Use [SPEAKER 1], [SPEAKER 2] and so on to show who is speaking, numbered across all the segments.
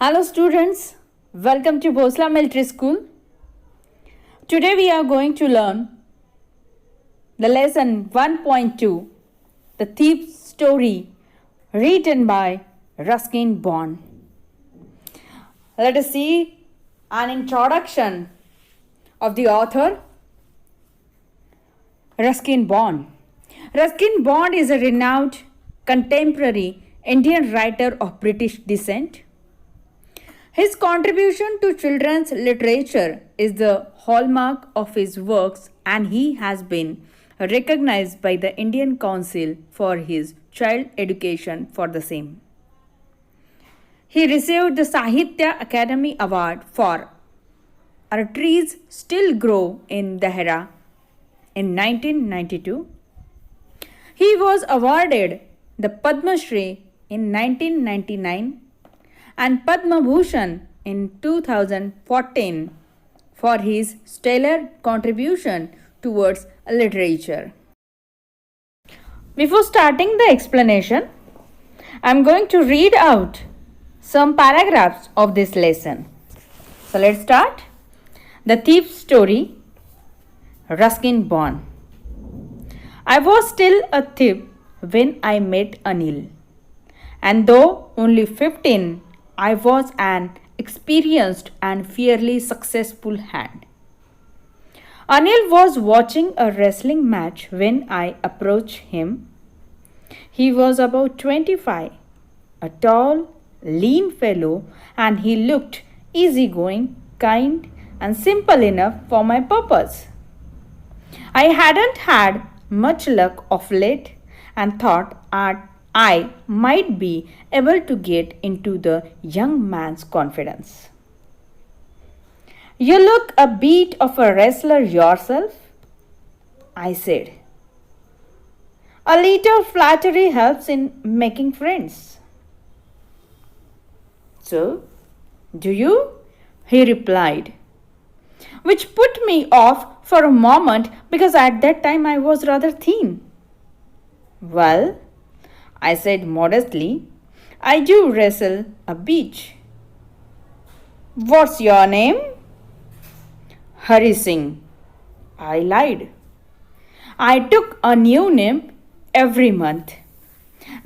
[SPEAKER 1] Hello students, welcome to Bhosla Military School. Today we are going to learn the lesson 1.2, The Thief's Story, written by Ruskin Bond. Let us see an introduction of the author, Ruskin Bond. Ruskin Bond is a renowned contemporary Indian writer of British descent. His contribution to children's literature is the hallmark of his works, and he has been recognized by the Indian Council for his child education for the same. He received the Sahitya Academy Award for Our Trees Still Grow in Dehra in 1992. He was awarded the Padma Shri in 1999 and Padma Bhushan in 2014 for his stellar contribution towards literature. Before starting the explanation, I am going to read out some paragraphs of this lesson. So let's start. The Thief's Story, Ruskin Bond. I was still a thief when I met Anil, and though only 15, I was an experienced and fairly successful hand. Anil was watching a wrestling match when I approached him. He was about 25, a tall, lean fellow, and he looked easygoing, kind, and simple enough for my purpose. I hadn't had much luck of late and thought I might be able to get into the young man's confidence. You look a bit of a wrestler yourself, I said. A little flattery helps in making friends. So, do you? He replied, which put me off for a moment because at that time I was rather thin. Well, I said modestly, I do wrestle a bit. What's your name? Hari Singh. I lied. I took a new name every month.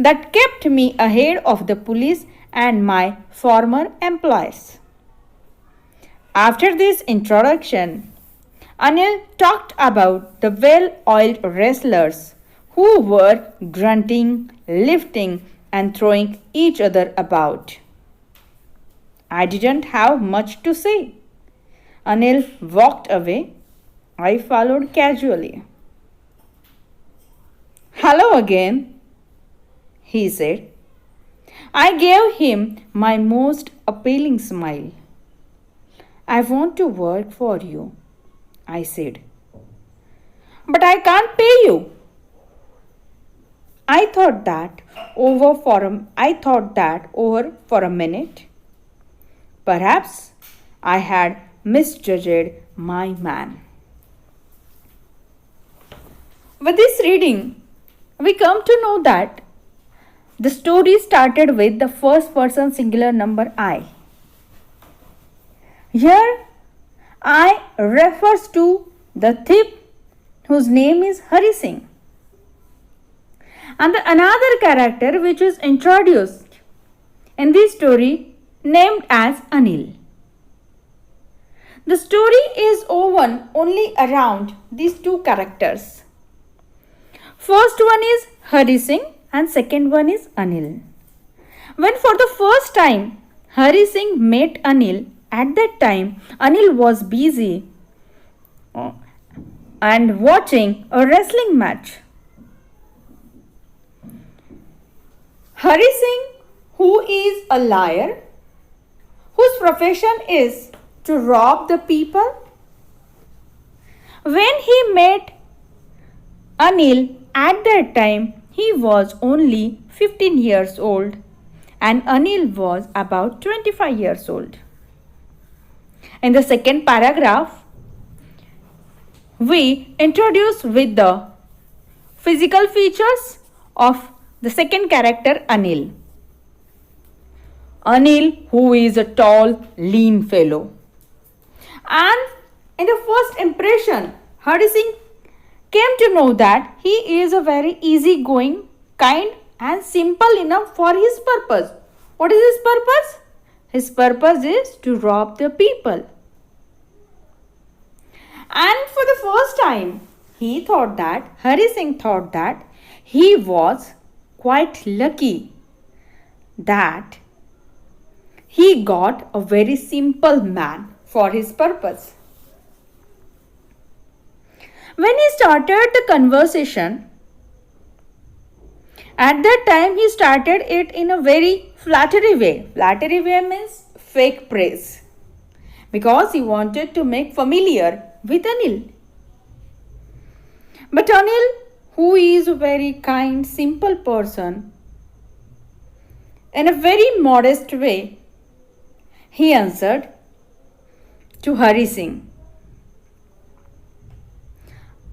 [SPEAKER 1] That kept me ahead of the police and my former employers. After this introduction, Anil talked about the well-oiled wrestlers who were grunting, lifting, and throwing each other about. I didn't have much to say. Anil walked away. I followed casually. Hello again, he said. I gave him my most appealing smile. I want to work for you, I said. But I can't pay you. I thought that over for a minute. Perhaps I had misjudged my man. With this reading, we come to know that the story started with the first person singular number I. Here, I refers to the thief whose name is Hari Singh. And another character which is introduced in this story named as Anil. The story is woven only around these two characters. First one is Hari Singh and second one is Anil. When for the first time Hari Singh met Anil, at that time Anil was busy and watching a wrestling match. Hari Singh, who is a liar, whose profession is to rob the people. When he met Anil at that time, he was only 15 years old and Anil was about 25 years old. In the second paragraph, we introduce with the physical features of the second character Anil. Anil, who is a tall, lean fellow. And in the first impression, Hari Singh came to know that he is a very easygoing, kind, and simple enough for his purpose. What is his purpose? His purpose is to rob the people. And for the first time, Hari Singh thought that he was quite lucky that he got a very simple man for his purpose. When he started the conversation, at that time he started it in a very flattery way. Flattery way means fake praise. Because he wanted to make familiar with Anil. But Anil, who is a very kind, simple person, in a very modest way, he answered to Hari Singh.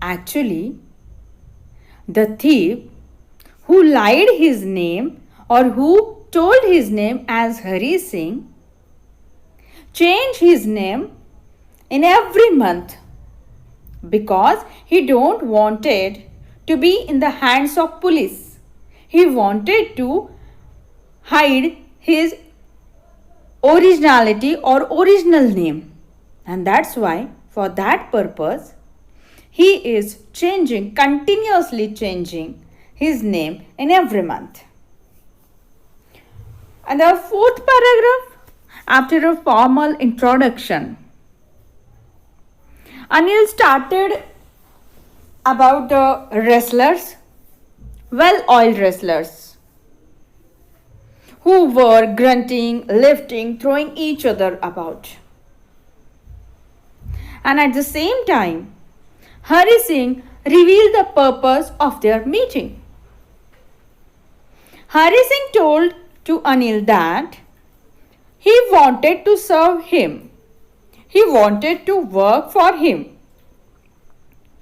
[SPEAKER 1] Actually, the thief who lied his name or who told his name as Hari Singh changed his name in every month because he don't wanted to be in the hands of police. He wanted to hide his originality or original name, and that's why for that purpose he is continuously changing his name in every month. And the fourth paragraph, after a formal introduction, Anil started about the wrestlers, well-oiled wrestlers, who were grunting, lifting, throwing each other about. And at the same time, Hari Singh revealed the purpose of their meeting. Hari Singh told to Anil that he wanted to serve him. He wanted to work for him.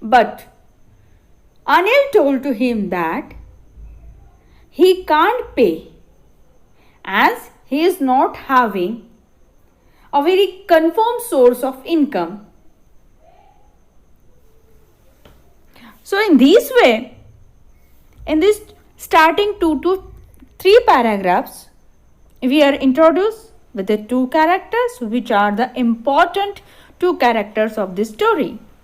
[SPEAKER 1] But Anil told to him that he can't pay as he is not having a very confirmed source of income. So in this way, in this starting 2 to 3 paragraphs, we are introduced with the two characters which are the important two characters of this story.